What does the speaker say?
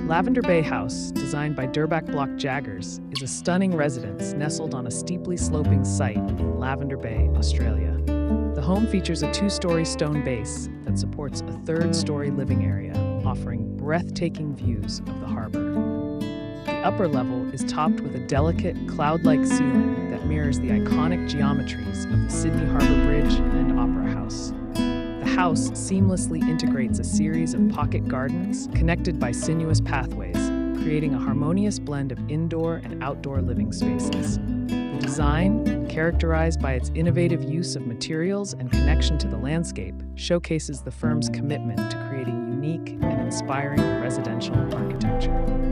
Lavender Bay House, designed by Durbach Block Jaggers, is a stunning residence nestled on a steeply sloping site in Lavender Bay, Australia. The home features a two-story stone base that supports a third-story living area, offering breathtaking views of the harbour. The upper level is topped with a delicate, cloud-like ceiling that mirrors the iconic geometries of the Sydney Harbour Bridge and Opera House. The house seamlessly integrates a series of pocket gardens connected by sinuous pathways, creating a harmonious blend of indoor and outdoor living spaces. The design, characterized by its innovative use of materials and connection to the landscape, showcases the firm's commitment to creating unique and inspiring residential architecture.